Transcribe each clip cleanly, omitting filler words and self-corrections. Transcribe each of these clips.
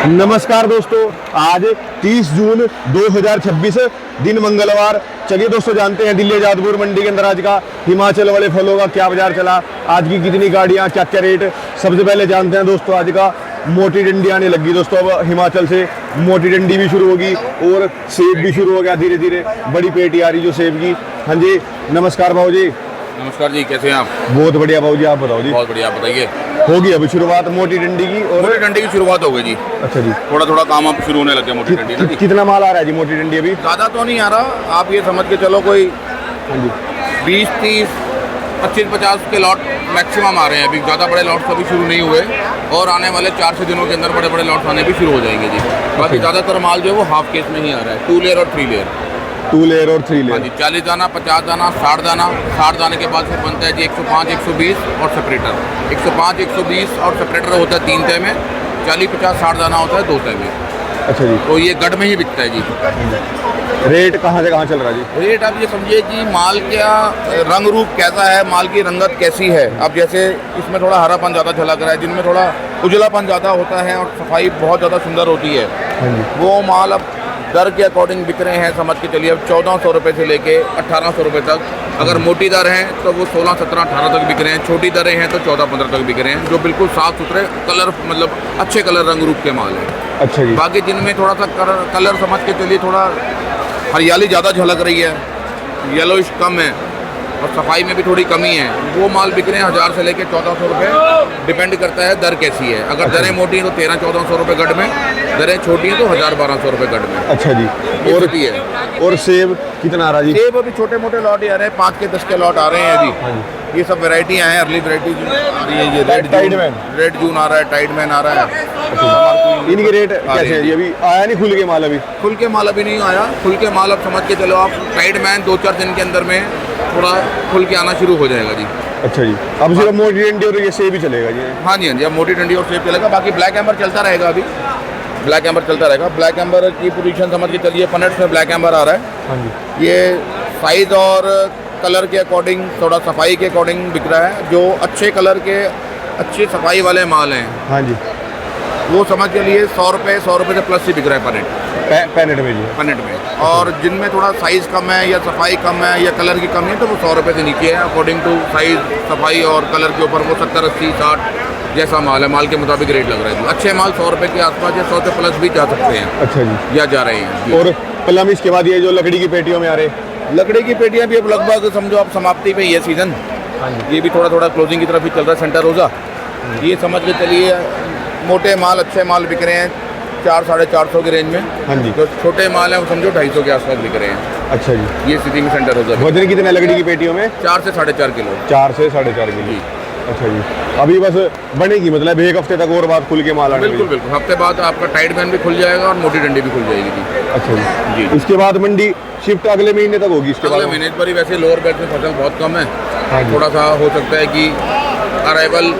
नमस्कार दोस्तों, आज 30 जून 2026 दिन मंगलवार। चलिए दोस्तों, जानते हैं दिल्ली आजादपुर मंडी के अंदर आज का हिमाचल वाले फलों का क्या बाजार चला, आज की कितनी गाड़ियां, क्या क्या रेट। सबसे पहले जानते हैं दोस्तों आज का मोटी डंडी आने लगी दोस्तों। अब हिमाचल से मोटी डंडी भी शुरू होगी और सेब भी शुरू हो गया धीरे धीरे। बड़ी पेटी आ रही जो सेब की। हाँ जी, नमस्कार भाऊ जी। नमस्कार जी, कैसे हैं आप? बहुत बढ़िया भाऊ जी, आप बताओ जी। बहुत बढ़िया, आप बताइए। होगी अभी शुरुआत मोटी डंडी की? और मोटी डंडी की शुरुआत हो गई जी। अच्छा जी, थोड़ा थोड़ा काम अब शुरू होने लग गया मोटी डंडी ना जी। कितना माल आ रहा है जी मोटी डंडी अभी? ज़्यादा तो नहीं आ रहा, आप ये समझ के चलो कोई हाँ जी, 20, 30, 25, 50 के लॉट मैक्सिमम आ रहे हैं। अभी ज़्यादा बड़े लॉट्स अभी शुरू नहीं हुए और आने वाले 4-6 दिनों के अंदर बड़े बड़े लॉट्स आने भी शुरू हो जाएंगे जी। बाकी ज़्यादातर माल जो है वो हाफ केस में ही आ रहा है, 2 लेयर और 3 लेयर। 2 लेयर और 3 हाँ लेयर। जी, 40 दाना, 50 दाना, 60 दाना। 60 दाने के बाद फिर बनता है जी 105, 120 और सेपरेटर। 105, 120 और सेपरेटर होता है 3 तय में। 40, 50, 60 दाना होता है 2 तय में। अच्छा जी, तो ये गढ़ में ही बिकता है जी। रेट कहाँ से कहाँ चल रहा है जी? रेट आप ये समझिए कि माल का रंग रूप कैसा है, माल की रंगत कैसी है। अब जैसे इसमें थोड़ा हरापन ज़्यादा झलक रहा है, जिनमें थोड़ा उजलापन ज़्यादा होता है और सफाई बहुत ज़्यादा सुंदर होती है, हाँ जी, वो माल अब दर के अकॉर्डिंग बिक रहे हैं। समझ के चलिए अब 1400 रुपये से लेके 1800 रुपये तक। अगर मोटी दर हैं तो वो 16, 17, 18 तक बिक रहे हैं। छोटी दरें हैं तो 14, 15 तक बिक रहे हैं, जो बिल्कुल साफ़ सुथरे कलर, मतलब अच्छे कलर रंग रूप के माल हैं। अच्छा जी, बाकी जिनमें थोड़ा सा कलर समझ के चलिए थोड़ा हरियाली ज़्यादा झलक रही है, येलोइश कम है और सफाई में भी थोड़ी कमी है, वो माल बिक रहे हैं 1000 से लेके 1400 रुपये। डिपेंड करता है दर कैसी है। अगर दरें मोटी हैं तो 1300-1400 रुपये गढ़ में, दरें छोटी हैं तो 1000-1200 रुपये गढ़ में। अच्छा जी। ये और स्थिति है। और सेब कितना आ रहा जी? सेब अभी छोटे मोटे लॉट ही आ रहे हैं, 5 के 10 के लॉट आ रहे हैं हाँ अभी। ये सब वैरायटियाँ हैं, अर्ली वैरायटी आ रही है। ये टाइडमैन। रेड जून आ रहा है, टाइडमैन आ रहा है। इनके रेट कैसे हैं जी? अभी आया नहीं खुल के माल अभी? खुल के माल अभी नहीं आया। खुल के माल अब समझ के चलो आप, टाइडमैन 2-4 दिन के अंदर में थोड़ा खुल के आना शुरू हो जाएगा जी। अच्छा जी, अब सिर्फ मोटी डंडी और ये सेब ही चलेगा जी? हाँ जी, हाँ जी, अब मोटी डंडी और सेब चलेगा। बाकी ब्लैक एम्बर चलता रहेगा अभी, ब्लैक एम्बर चलता रहेगा। ब्लैक एम्बर की पोजीशन समझ के चलिए, पनेट्स में ब्लैक एम्बर आ रहा है। हाँ जी, ये साइज़ और कलर के अकॉर्डिंग, थोड़ा सफाई के अकॉर्डिंग बिक रहा है। जो अच्छे कलर के, अच्छी सफाई वाले माल हैं, हाँ जी, वो समझ के लिए 100 रुपये से प्लस ही बिक रहा है पनेट पैनेट में जी? पनेट में। और जिनमें थोड़ा साइज़ कम है या सफाई कम है या कलर की कमी है तो वो 100 रुपये से नीचे है। अकॉर्डिंग टू साइज़, सफाई और कलर के ऊपर वो 70, 80, 60 जैसा माल है, माल के मुताबिक रेट लग रहा है। अच्छे माल 100 रुपये के आसपास या 100 से प्लस भी जा सकते हैं। अच्छा जी, या जा रहे हैं जी। और प्लम इसके बाद ये जो लकड़ी की पेटियों में आ रहे? लकड़ी की पेटियाँ भी अब लगभग समझो आप समाप्ति पे ही है सीज़न। हाँ जी, ये भी थोड़ा थोड़ा क्लोजिंग की तरफ ही चल रहा है, सेंटर रोज़ा। ये समझ के चलिए मोटे माल, अच्छे माल बिक रहे हैं 400-450 की रेंज में। हाँ जी, जो छोटे माल हैं वो समझो 250 के आसपास बिक रहे हैं। अच्छा जी। ये स्थिति में सेंटर रोज़ा है। वजन कितना है लकड़ी की पेटियों में? 4 से 4.5 किलो। 4 से 4.5 किलो। जी, अच्छा जी, अभी बस बनेगी, मतलब 1 हफ्ते तक और बाद खुल के माल आने बिल्कुल बिल्कुल। हफ्ते बाद आपका टाइडमैन भी खुल जाएगा और मोटी डंडी भी खुल जाएगी जी। अच्छा जी, जी। इसके बाद मंडी शिफ्ट अगले महीने तक होगी? इसके अगले बाद महीने पर ही वैसे लोअर बेल्ट में फसल बहुत कम है। हाँ जी, थोड़ा सा हो सकता है कि अराइवल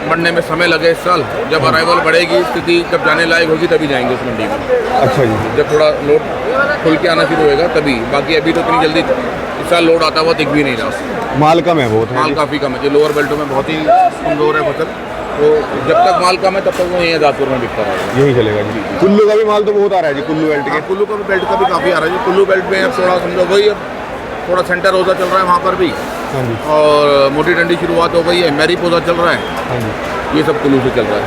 बढ़ने में समय लगे इस साल। जब अराइवल बढ़ेगी, स्थिति जब जाने लायक होगी तभी जाएंगे उस मंडी में। अच्छा जी, जब थोड़ा लोड खुल के आना शुरू होएगा तभी। बाकी अभी तो इतनी जल्दी इस साल लोड आता हुआ दिख भी नहीं रहा। माल कम है बहुत? माल काफ़ी कम है, जो लोअर बेल्टों में बहुत ही कमज़ोर है फसल। तो जब तक माल कम है तब तक वो यहीं आजादपुर में बिकता रहेगा। यही चलेगा जी। कुल्लू का भी माल तो बहुत आ रहा है जी, कुल्लू बेल्ट के? कुल्लू का भी बेल्ट का भी काफ़ी आ रहा है जी। कुल्लू बेल्ट में अब थोड़ा समझो वही, अब थोड़ा सेंटर रोज़ा चल रहा है वहाँ पर भी। हाँ जी, और मोटी डंडी शुरुआत हो गई है, मैरी पोजा चल रहा है। हाँ जी, ये सब कुल्लू से चल रहा है।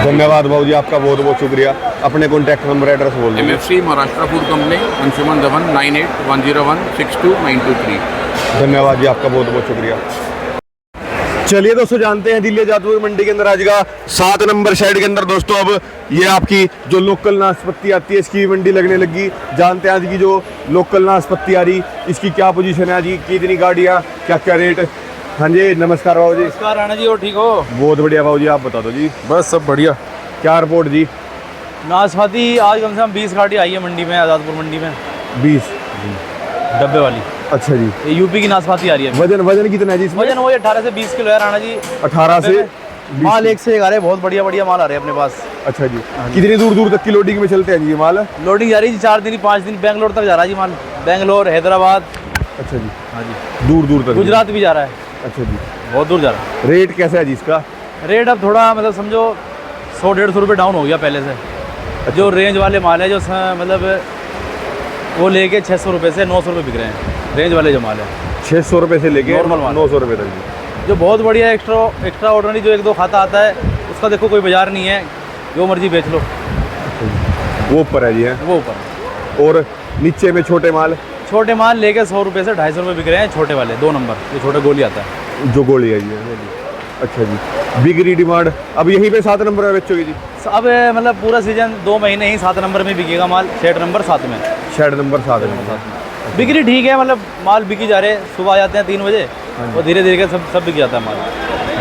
धन्यवाद भाऊ जी, आपका बहुत बहुत शुक्रिया। अपने कॉन्टैक्ट नंबर, एड्रेस बोल दीजिए। MFC Maharashtra food company, Anshuman Dhawan, 98-101-62923। धन्यवाद जी, आपका बहुत बहुत शुक्रिया। चलिए दोस्तों, जानते हैं दिल्ली आजादपुर मंडी के अंदर आज का 7 नंबर शेड के अंदर दोस्तों अब ये आपकी जो लोकल नाशपाती आती है इसकी मंडी लगने लगी। जानते हैं आज की जो लोकल नाशपाती आ रही इसकी क्या पोजीशन है, आज की कितनी गाड़ियाँ, क्या क्या रेट। हाँ जी, नमस्कार बाबू जी। नमस्कार राणा जी, और ठीक हो? बहुत बढ़िया बाबू जी, आप बता दो जी। बस सब बढ़िया। क्या रिपोर्ट जी? नाशपाती आज कम से कम 20 गाड़ी आई है मंडी में, आजादपुर मंडी में। 20 डब्बे वाली। अच्छा जी, ये यूपी की नाशपाती आ रही है। वजन कितना है जी इसमें? वजन वही 18 से 20 किलो है राणा जी। 18 से 20। माल एक से एक आ रहे हैं, बहुत बढ़िया बढ़िया माल आ रहे हैं अपने पास। अच्छा जी, कितनी दूर दूर तक की लोडिंग में चलते हैं जी ये माल? लोडिंग जा रही है 4 दिन 5 दिन, बेंगलोर तक जा रहा है जी माल। बेंगलोर, हैदराबाद। अच्छा जी, हाँ जी, दूर दूर तक? गुजरात भी जा रहा है। अच्छा जी, बहुत दूर जा रहा है। रेट कैसा है जी इसका? रेट अब थोड़ा मतलब समझो 100-150 रुपये डाउन हो गया पहले से। जो रेंज वाले माल है जो मतलब वो लेके 600 रुपये से 900 रुपये बिक रहे हैं, रेंज वाले जो माल है 600 रुपये से लेके नॉर्मल माल 900 रुपये तक जी। जो बहुत बढ़िया एक्स्ट्रा ऑर्डिनरी जो 1-2 खाता आता है उसका देखो कोई बाजार नहीं है, जो मर्जी बेच लो, वो ऊपर है जी है। वो ऊपर। और नीचे में छोटे माल लेके 100 रुपये से 250 रुपये बिक रहे हैं, छोटे वाले 2 नंबर जो छोटे गोली आता है, जो गोली है जी। अच्छा जी, बिक्री डिमांड अब यहीं पे 7 नंबर में बेचोगी जी? अब मतलब पूरा सीजन 2 महीने ही 7 नंबर में बिकेगा माल, शेड नंबर 7 में। शेड नंबर 7 में बिक्री ठीक है, मतलब माल बिकी जा रहे हैं, सुबह आ जाते हैं 3 बजे और धीरे धीरे सब बिक जाता है माल।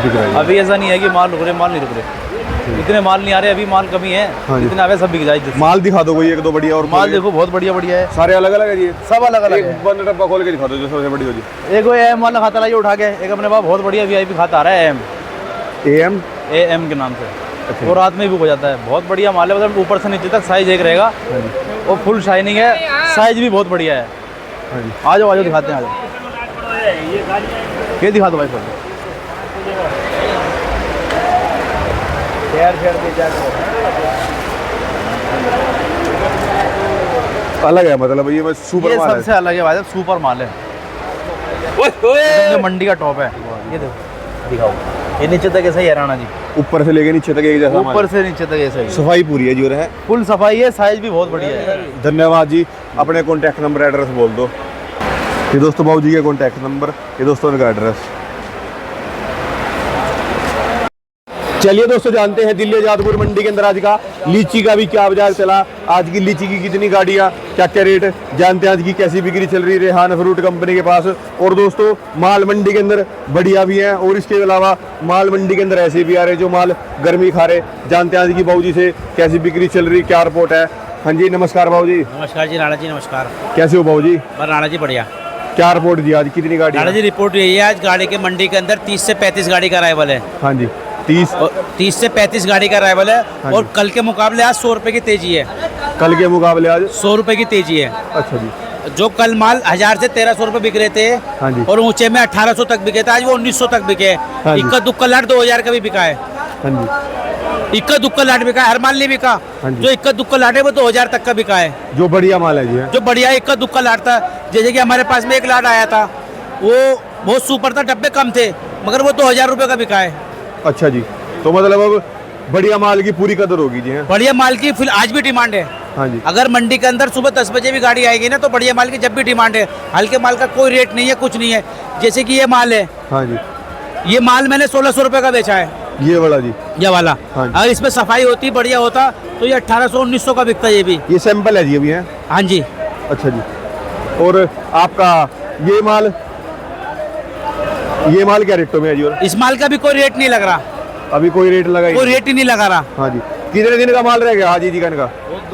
बिक रहा है। अभी ऐसा नहीं है कि माल रुक रहे, माल नहीं रुक रहे, इतने माल नहीं आ रहे, अभी माल कमी है, जितने आवे सब बिक जाए। माल दिखा दो कोई 1-2 बढ़िया। और माल देखो बहुत बढ़िया है, सारे अलग अलग है जी? सब अलग अलग है। एक बंद डब्बा खोल के दिखा दो जो सबसे बड़ी हो जी। एक वो एम वाला खाता लाइए उठा के, एक अपने पास बहुत बढ़िया वीआईपी खाता आ रहा है एम के नाम से। अच्छा। वो रात में भी हो जाता है, बहुत बढ़िया माल है, मतलब ऊपर से नीचे तक साइज एक रहेगा और फुल शाइनिंग है, साइज भी बहुत बढ़िया है। आ जाओ दिखाते हैं, आ जाओ ये दिखा दो भाई फोटो। अलग है, मतलब ये सुपर माल है, सबसे अलग है भाई, सुपर माल है, मंडी का टॉप है। ये देखो दिखाओ, ये नीचे तक ऐसा ही है राणा जी, ऊपर से लेके नीचे तक एक जैसा माल। ऊपर से नीचे तक ऐसा ही, सफाई पूरी है जी, और है फुल सफाई है, साइज भी बहुत बढ़िया है। धन्यवाद जी। अपने कॉन्टैक्ट नंबर एड्रेस बोल दो। ये दोस्तों बाबू जी के कॉन्टैक्ट नंबर, ये दोस्तों उनका एड्रेस। चलिए दोस्तों जानते हैं दिल्ली जादपुर मंडी के अंदर आज का लीची का भी क्या बाजार चला, आज की लीची की कितनी गाड़ियाँ, क्या क्या रेट जानते हैं, आज की कैसी बिक्री चल रही है रेहान फ्रूट कंपनी के पास। और दोस्तों माल मंडी के अंदर बढ़िया भी हैं और इसके अलावा माल मंडी के अंदर ऐसे भी आ रहे जो माल गर्मी खा रहे। जानते हैं आज की बाबू जी से कैसी बिक्री चल रही, क्या रिपोर्ट है। हाँ जी नमस्कार बाबू जी। नमस्कार जी राणा जी, नमस्कार। कैसे हो बाबू जी? राणा जी बढ़िया। क्या रिपोर्ट दी आज, कितनी गाड़ी? राणा जी रिपोर्ट यही है, आज गाड़ी के मंडी के अंदर 30 से 35 गाड़ी का अराइवल है। हाँ जी 30 से 35 गाड़ी का अराइवल है। हाँ और कल के मुकाबले आज 100 रुपये की तेजी है। कल के मुकाबले आज 100 रुपये की तेजी है। अच्छा जी। जो कल माल 1000 से 1300 रुपये बिक रहे थे, हाँ जी। और ऊंचे में 1800 तक बिके थे, आज वो 1900 तक बिके। हाँ जी। इक्का दुक्का लाट 2000 का भी बिका है। हाँ जी। इक्का दुक्का लाट बिका है, हर माल नहीं बिका। हाँ जी। जो इक्का दुक्का लाट है वो 2000 तक का बिका है, जो बढ़िया माल है जी है? जो बढ़िया इक्का दुक्का लाट था। जैसे कि हमारे पास में एक लाट आया था, वो बहुत सुपर था, डब्बे कम थे, मगर वो 2000 रुपये का बिका है। अच्छा जी, तो मतलब अब बढ़िया माल की पूरी कदर होगी जी है? बढ़िया माल की फिर आज भी डिमांड है। हाँ जी। अगर मंडी के अंदर सुबह 10 बजे भी गाड़ी आएगी ना, तो बढ़िया माल की जब भी डिमांड है। हल्के माल का कोई रेट नहीं है, कुछ नहीं है। जैसे कि ये माल है, हाँ जी, ये माल मैंने 1600 रुपये का बेचा है, ये वाला जी, ये वाला। हाँ जी। अगर इसमें सफाई होती बढ़िया होता तो ये 1800-1900 का बिकता ये भी। ये सैंपल है जी अभी है? हाँ जी। अच्छा जी। और आपका ये माल क्या रेटों में है जी? और इस माल का भी कोई रेट नहीं लग रहा, अभी कोई रेट लगा कोई रेट ही नहीं लगा रहा। हाँ जी। कितने दिन का माल रह गया हाजी जी का इनका?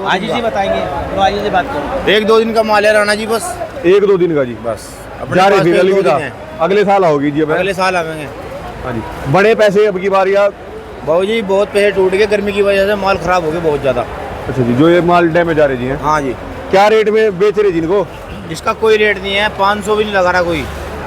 आजी जी बताएंगे, तो आजी जी बात करो। 1-2 दिन का माल है राणा जी, बस 1-2 दिन का जी बस। जा रहे फिर 1-2 दिन है। अगले साल आओगी जी? अब अगले साल आवेंगे। हाँ जी। बड़े पैसे अब की बार या? बाबू जी बहुत पैसे टूट गए, गर्मी की वजह से माल खराब हो गया बहुत ज़्यादा। अच्छा जी, जो ये माल डैमेज आ रहे जी हैं? हाँ जी। क्या रेट में बेच रहे जी इनको? इसका कोई रेट नहीं है, 500 भी नहीं लगा रहा कोई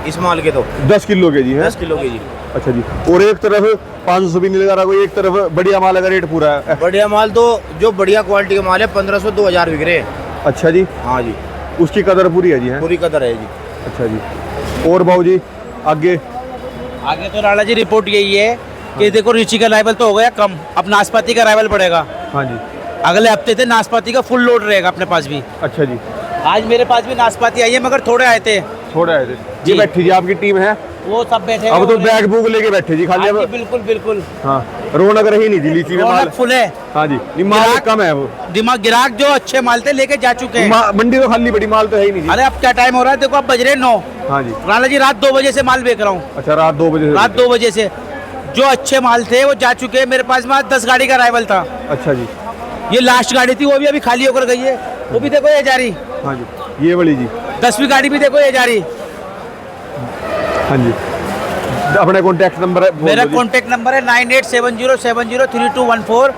इस माल के, तो 10 किलो के जी हैं? 10 किलो के जी। अच्छा जी। और एक तरफ 500 भी नहीं लगा रहा कोई, एक तरफ बढ़िया माल का रेट पूरा है? बढ़िया माल तो जो बढ़िया क्वालिटी का माल है 1500-2000 बिक रहे हैं। अच्छा जी। हाँ जी, उसकी कदर पूरी है जी है? पूरी कदर है जी। अच्छा जी। और बाबू जी आगे तो राणा जी रिपोर्ट यही है कि देखो लीची का अराइवल तो हो गया कम, अब नाशपाती का अराइवल बढ़ेगा। हाँ जी। अगले हफ्ते से नाशपाती का फुल लोड रहेगा अपने पास भी। अच्छा जी। आज मेरे पास भी नाशपाती आई है, मगर थोड़े आए थे। थोड़ा है जी। जी। बैठी जी आपकी टीम है? वो सब बैठे अब तो बैग बुक लेके बैठे जी खाली? हाँ जी, अब बिल्कुल बिल्कुल। हाँ, रौनक रही नहीं जी लीची में माल? रौनक फुल है। हाँ जी। नहीं माल ग्राहक- कम है वो? दिमाग ग्राहक जो अच्छे माल थे लेके जा चुके हैं। मंडी तो खाली बड़ी माल तो है ही नहीं जी। अरे अब क्या टाइम हो रहा है, देखो अब बज रहे 9। हाँ जी। राणा जी रात 2 बजे से माल बेच रहा हूँ, अच्छा, रात 2 बजे से? रात 2 बजे से। जो अच्छे माल थे वो जा चुके हैं, मेरे पास में आज 10 गाड़ी का अराइवल था। अच्छा जी। ये लास्ट गाड़ी थी, वो भी अभी खाली होकर गई है, वो भी देखो ये जा रही। हाँ जी, ये वाली जी। 10वीं गाड़ी भी देखो ये जा रही। हाँ जी। अपना कॉन्टैक्ट नंबर है? मेरा कॉन्टैक्ट नंबर है 9870703214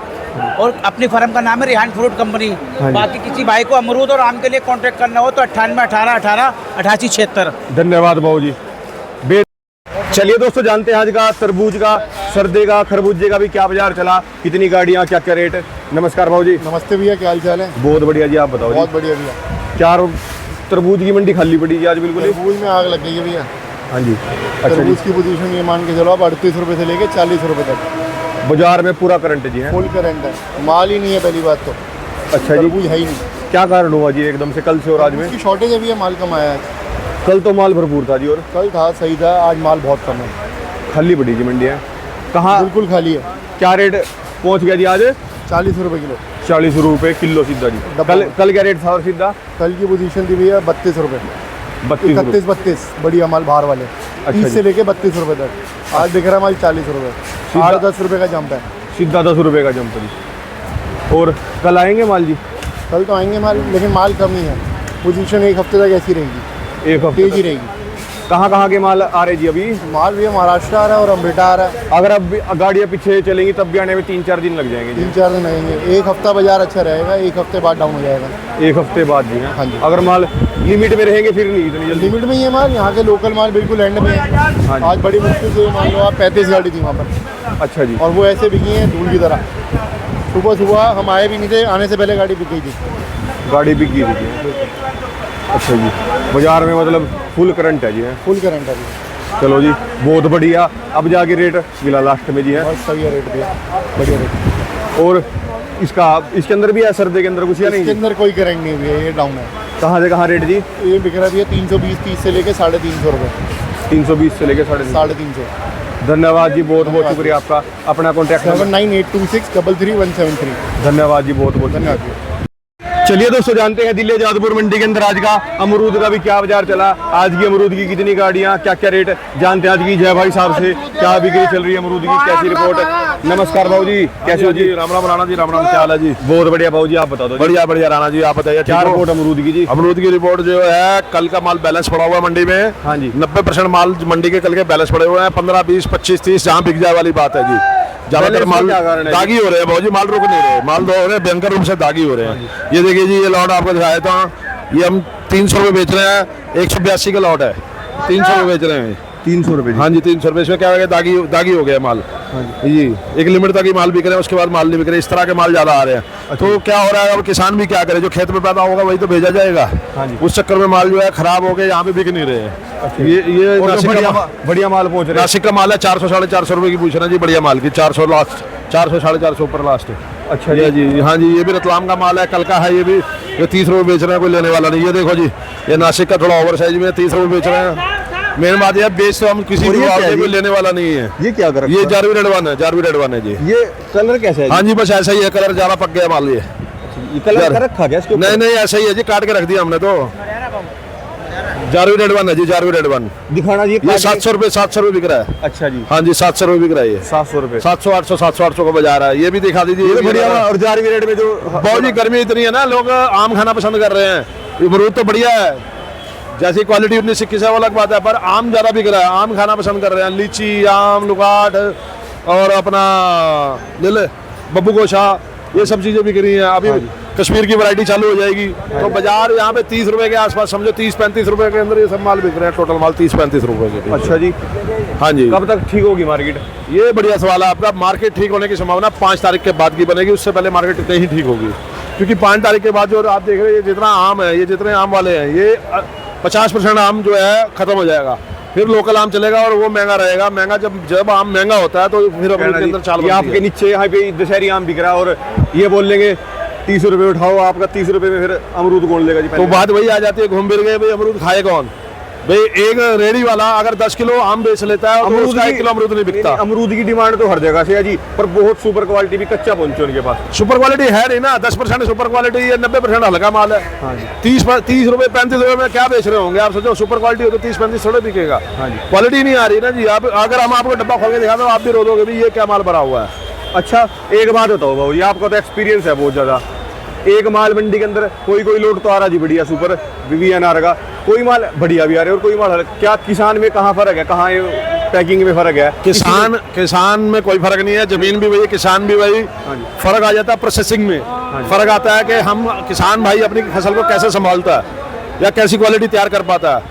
और अपनी फर्म का नाम है रेहान फ्रूट कंपनी। हाँ जी। बाकी किसी भाई को अमरूद और आम के लिए कॉन्टैक्ट करना हो तो 98 18 18 88 76। धन्यवाद बाबू जी। चलिए दोस्तों, जानते हैं आज का तरबूज का, सर्दे का, खरबूजे का भी क्या बाजार चला, कितनी गाड़ियाँ, क्या क्या रेट। नमस्कार भाऊ जी। नमस्ते भैया, क्या हाल चाल है? बहुत बढ़िया जी, आप बताओ बहुत जी। बढ़िया भैया। क्या तरबूज की मंडी खाली पड़ी जी आज बिल्कुल ही? तरबूज में आग लग गई है भैया। हाँ जी, अच्छा जी। तरबूज की पोजीशन ये मान के चलो आप 38 रुपए से लेके 40 रुपए तक बाजार में पूरा करंट जी है, फुल करंट है, माल ही नहीं है पहली बात तो। अच्छा जी। तरबूज है ही नहीं, क्या कारण हुआ जी एकदम से कल से और आज में? इसकी शॉर्टेज है भैया, माल कम आया है। कल तो माल भरपूर था जी और कल था सही था, आज माल बहुत कम है, खाली पड़ी जी मंडी है। कहाँ बिल्कुल खाली है। क्या रेट पहुँच गया जी आज? 40 रुपए किलो। 40 रुपए किलो सीधा जी। डब्बा। कल क्या रेट था और सीधा? कल की पोजीशन थी भैया 32 रुपए, 32 रुपए। 31-32 बढ़िया माल बाहर वाले, 30 से लेके 32 रुपए तक। आज दिख रहा है माल 40 रुपए, 8-10 रुपए का जंप है। सीधा 10 रुपए का जंप जी। और कल आएंगे माल जी? कल तो आएंगे माल, लेकिन माल कम ही है। पोजीशन एक हफ्ते तक ऐसी रहेगी, एक हफ्ते तेजी रहेगी। कहाँ के माल आ रहे जी अभी? माल भैया महाराष्ट्र आ रहा है और अम्बेटा आ रहा है। अगर अब गाड़ियाँ पीछे चलेंगी तब भी आने में 3-4 दिन लग जाएंगे जी। 3-4 दिन लगेंगे। एक हफ्ता बाजार अच्छा रहेगा, एक हफ्ते बाद डाउन हो जाएगा। एक हफ्ते बाद जी हैं। हाँ जी। अगर माल लिमिट में रहेंगे फिर नहीं इतनी जल्दी? लिमिट में ही है माल, यहाँ के लोकल माल बिल्कुल एंड में है। हाँ जी। आज बड़ी मुश्किल से मान लो आप 35 गाड़ी थी वहाँ पर, अच्छा जी। और वो ऐसे बिकी हैं धूल की तरह। सुबह सुबह हम आए भी नहीं थे, आने से पहले गाड़ी बिक गई थी। गाड़ी बिकी हुई थी। अच्छा जी, बाजार में मतलब फुल करंट है जी है? फुल करंट है भैया। चलो जी, बहुत बढ़िया। अब जाके रेट मिला लास्ट में जी है? बहुत सही है रेट भैया, बढ़िया रेट। और इसके अंदर भी है सर्दे के अंदर कुछ या इसके नहीं? अंदर कोई करंट नहीं भैया, ये डाउन है। कहाँ से कहाँ रेट जी? ये बिक रहा है भैया 320-30 से लेके 350 रुपये। 320 से लेके 350। 350। धन्यवाद जी, बहुत बहुत शुक्रिया आपका। अपना कॉन्टैक्ट 7982633317। धन्यवाद जी, बहुत बहुत धन्यवाद भैया। चलिए दोस्तों, जानते हैं दिल्ली जादपुर मंडी के अंदर आज का अमरूद का भी क्या बाजार चला, आज की अमरूद की कितनी गाड़ियां, क्या क्या रेट, जानते हैं आज की जय भाई साहब से क्या बिक्री चल रही है अमरूद की, कैसी रिपोर्ट है। नमस्कार भाऊ जी, कैसे हो जी? राम राम राणा जी, राम राम, क्या हाल है जी? बहुत बढ़िया भाऊ जी, आप बता दो। बढ़िया बढ़िया राणा जी, आप बताइए। क्या रिपोर्ट अमरूद की जी? अमरूद की रिपोर्ट जो है, कल का माल बैलेंस पड़ा हुआ है मंडी में। हाँ जी। 90% माल मंडी के कल के बैलेंस पड़े हुए हैं। 15, 20, 25, 30 जहाँ बिक जाए वाली बात है जी। ज्यादातर माल दागी हो रहे हैं भाऊ जी, माल रुक नहीं रहे, माल दो हो रहे हैं, भयंकर रूप से दागी हो रहे हैं। ये देखिए जी, ये लॉट आपको दिखाया था, ये हम 300 रुपये बेच रहे हैं। 182 का लॉट है, 300 रुपये बेच रहे हैं। 300 रुपये? हाँ जी, 300 रुपये। इसमें क्या हो गया, दागी हो गया माल जी। एक लिमिट तक ही माल बिक रहे हैं, उसके बाद माल नहीं बिक रहे। इस तरह के माल ज्यादा आ रहे हैं। तो क्या हो रहा है, अब किसान भी क्या करे, जो खेत में पैदा होगा वही तो भेजा जाएगा। उस चक्कर में माल जो है खराब हो गया, यहाँ पे बिक नहीं रहे हैं। ये बढ़िया माल पहुंच रहे हैं। नासिक का माल है, 400-450 रुपये की पूछ रहे हैं जी, बढ़िया माल की 400 लास्ट, 400-450 ऊपर लास्ट। अच्छा जी, हाँ जी। ये भी रतलाम का माल है, कल का है ये भी, ये 30 रुपये बेच रहे हैं, कोई लेने वाला नहीं। ये देखो जी, ये नासिक का थोड़ा ओवर साइज में 30 रुपये बेच रहे हैं। मेन बात यह, बेच तो हम किसी भी कोई लेने वाला नहीं है। ये क्या कर, ये जारवी रेड वन है जी। ये कलर कैसा है? हाँ जी, बस ऐसा ही है, कलर ज्यादा पक गया माल। ये कलर कर रखा क्या इसके ऊपर? नहीं ऐसा ही है जी, काट के रख दिया हमने तो। जारवी रेड वन है जी, जारवी रेड वन। दिखाना जी। ये 700 रुपये बिक रहा है। अच्छा जी। हाँ जी, 700 रुपये बिक रहा है ये। 700 रुपये? 700-800 का बाजार है। ये भी दिखा दीजिए, ये बढ़िया। और जारवी रेड में जो बहुत जी गर्मी इतनी है ना, लोग आम खाना पसंद कर रहे हैं। अमरूद तो बढ़िया है, जैसी क्वालिटी उतनी सिक्की से, वो अलग बात है, पर आम ज्यादा बिक रहा है, आम खाना पसंद कर रहे हैं। लीची, आम, लुगाट और अपना बब्बू गोशा, ये सब चीजें बिक रही हैं। अभी कश्मीर की वैरायटी चालू हो जाएगी, तो बाजार यहाँ पे 30 रुपए के आसपास, समझो 30-35 रुपए के अंदर ये सब माल बिक रहे हैं। टोटल माल 30-35 रुपए के। अच्छा जी। हाँ जी। कब तक ठीक होगी मार्केट? ये बढ़िया सवाल है आपका। मार्केट ठीक होने की संभावना 5 तारीख के बाद की बनेगी, उससे पहले मार्केट नहीं ठीक होगी। क्योंकि 5 तारीख के बाद जो आप देख रहे हैं, ये जितना आम है, ये जितने आम वाले हैं, ये 50% आम जो है खत्म हो जाएगा। फिर लोकल आम चलेगा और वो महंगा रहेगा। महंगा जब आम महंगा होता है तो फिर अमरूद के अंदर चाल बनती है। आपके नीचे यहाँ पे दशहरी आम बिक रहा है और ये बोल लेंगे 30 रुपये उठाओ, आपका 30 रुपये में फिर अमरूद कौन लेगा जी? तो बात वही आ जाती है, घूम फिर गए भाई, अमरूद खाए कौन भाई? एक रेडी वाला अगर 10 किलो आम बेच लेता है, अमरूद का 1 किलो अमरूद नहीं बिकता। अमरूद की डिमांड तो हर जगह से है जी, पर बहुत सुपर क्वालिटी भी कच्चा पहुंचे उनके पास। सुपर क्वालिटी है नहीं ना, 10% सुपर क्वालिटी है, 90% हल्का माल है। 30 रुपये 35 रुपये में क्या बेच रहे होंगे आप? सोचो, सुपर क्वालिटी हो तो 30-35 थोड़े बिकेगा। क्वालिटी नहीं आ रही ना जी। आप अगर हम आपको डब्बा खोल के दिखा दो, आप भी रो दोगे भी ये क्या माल भरा हुआ है। अच्छा, एक बात बताओ भाऊ, ये आपका तो एक्सपीरियंस है बहुत ज्यादा। एक माल मंडी के अंदर कोई लोट तो आ रहा जी बढ़िया सुपर VVNR का, कोई माल बढ़िया भी आ रहा है और कोई माल, क्या किसान में कहाँ फर्क है, कहाँ पैकिंग में फर्क है? किसान में कोई फर्क नहीं है, जमीन भी वही, किसान भी वही। फर्क आ जाता है प्रोसेसिंग में। फर्क आता है कि हम किसान भाई अपनी फसल को कैसे संभालता है या कैसी क्वालिटी तैयार कर पाता है।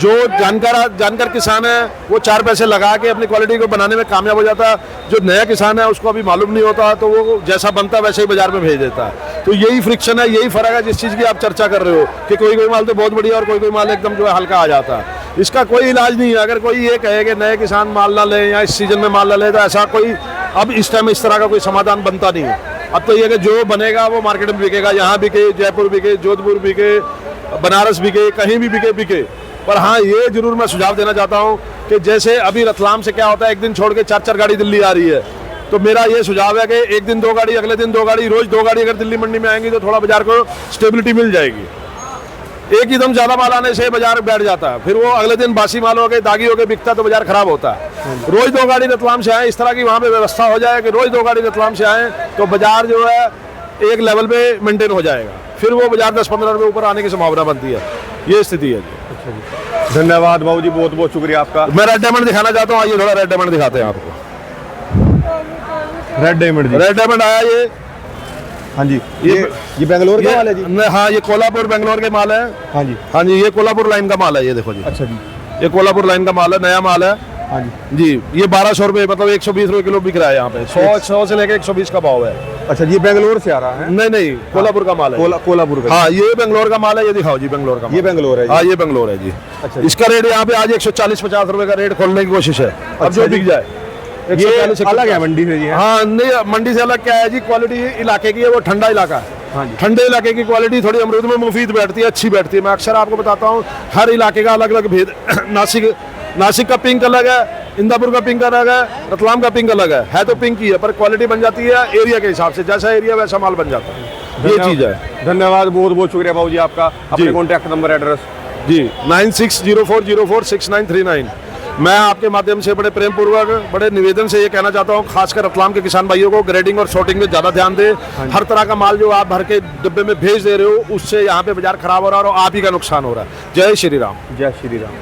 जो जानकार किसान है वो 4 पैसे लगा के अपनी क्वालिटी को बनाने में कामयाब हो जाता है। जो नया किसान है उसको अभी मालूम नहीं होता, तो वो जैसा बनता है वैसे ही बाजार में भेज देता है। तो यही फ्रिक्शन है, यही फर्क है जिस चीज़ की आप चर्चा कर रहे हो कि कोई माल तो बहुत बढ़िया और कोई माल एकदम जो है हल्का आ जाता है। इसका कोई इलाज नहीं है। अगर कोई ये कहे कि नए किसान माल ना ले या इस सीजन में माल ना ले, तो ऐसा कोई अब इस टाइम इस तरह का कोई समाधान बनता नहीं है। अब तो ये कि जो बनेगा वो मार्केट में बिकेगा, यहाँ बिके, जयपुर बिके, जोधपुर बिके, बनारस बिके, कहीं भी बिके। पर हाँ, ये जरूर मैं सुझाव देना चाहता हूँ कि जैसे अभी रतलाम से क्या होता है, एक दिन छोड़ के 4 गाड़ी दिल्ली आ रही है, तो मेरा ये सुझाव है कि एक दिन 2 गाड़ी, अगले दिन 2 गाड़ी, रोज 2 गाड़ी अगर दिल्ली मंडी में आएंगी तो थोड़ा बाजार को स्टेबिलिटी मिल जाएगी। एक ही दम ज्यादा माल आने से बाजार बैठ जाता है, फिर वो अगले दिन बासी माल हो गए, दागी हो गए, बिकता तो बाजार खराब होता है। रोज 2 गाड़ी रतलाम से आए, इस तरह की वहाँ पे व्यवस्था हो जाए कि रोज 2 गाड़ी रतलाम से आए तो बाजार जो है एक लेवल पे मेंटेन हो जाएगा, फिर वो बाजार 10-15 रुपये ऊपर आने की संभावना बनती है। ये स्थिति है जी। धन्यवाद बाबू जी, बहुत बहुत शुक्रिया आपका। मैं रेड डायमंड दिखाना चाहता हूँ, आइए थोड़ा रेड डायमंड दिखाते हैं आपको। रेड डायमंड जी, रेड डायमंड आया ये। हाँ जी, ये बेंगलोर का माल है जी? हाँ, ये कोल्हापुर बेंगलोर के माल है। हाँ जी, हाँ जी, ये कोल्हापुर लाइन का माल है, ये देखो जी। अच्छा जी, ये कोल्हापुर लाइन का माल है, नया माल है। हाँ जी जी, ये 1200 रुपये, मतलब 120 रुपये किलो बिक रहा है यहाँ पे। 100 से लेके 120 का भाव है। अच्छा, ये बेंगलोर से आ रहा है? नहीं, कोल्हापुर का माल है। कोल्हापुर का? हाँ, ये बेंगलोर का माल है, ये दिखाओ जी बेंगलोर का। ये बेंगलोर है? हाँ, ये बेंगलोर है जी। अच्छा, इसका रेट यहाँ पे आज 140-50 रुपये का रेट खोलने की कोशिश है, अब जो बिक जाए। ये अलग है मंडी से जी? हाँ, नहीं, मंडी से अलग क्या है जी, क्वालिटी इलाके की है, वो ठंडा इलाका है। हाँ जी, ठंडे इलाके की क्वालिटी थोड़ी अमरूद में मुफीद बैठती है, अच्छी बैठती है। मैं अक्सर आपको बताता हूँ, हर इलाके का अलग अलग भेद। नासिक का पिंक अलग है, इंदापुर का पिंक अलग है, रतलाम का पिंक अलग है तो पिंक ही है, पर क्वालिटी बन जाती है एरिया के हिसाब से, जैसा एरिया वैसा माल बन जाता है। ये चीज़ है। धन्यवाद, बहुत बहुत शुक्रिया बाबू जी आपका। अपने कॉन्टैक्ट नंबर, एड्रेस? जी, 9604046939। मैं आपके माध्यम से बड़े प्रेम पूर्वक, बड़े निवेदन से ये कहना चाहता हूँ, खासकर रतलाम के किसान भाइयों को ग्रेडिंग और शॉर्टिंग में ज़्यादा ध्यान दें। हर तरह का माल जो आप भर के डिब्बे में भेज दे रहे हो, उससे यहाँ पे बाजार खराब हो रहा है और आप ही का नुकसान हो रहा है। जय श्री राम। जय श्री राम।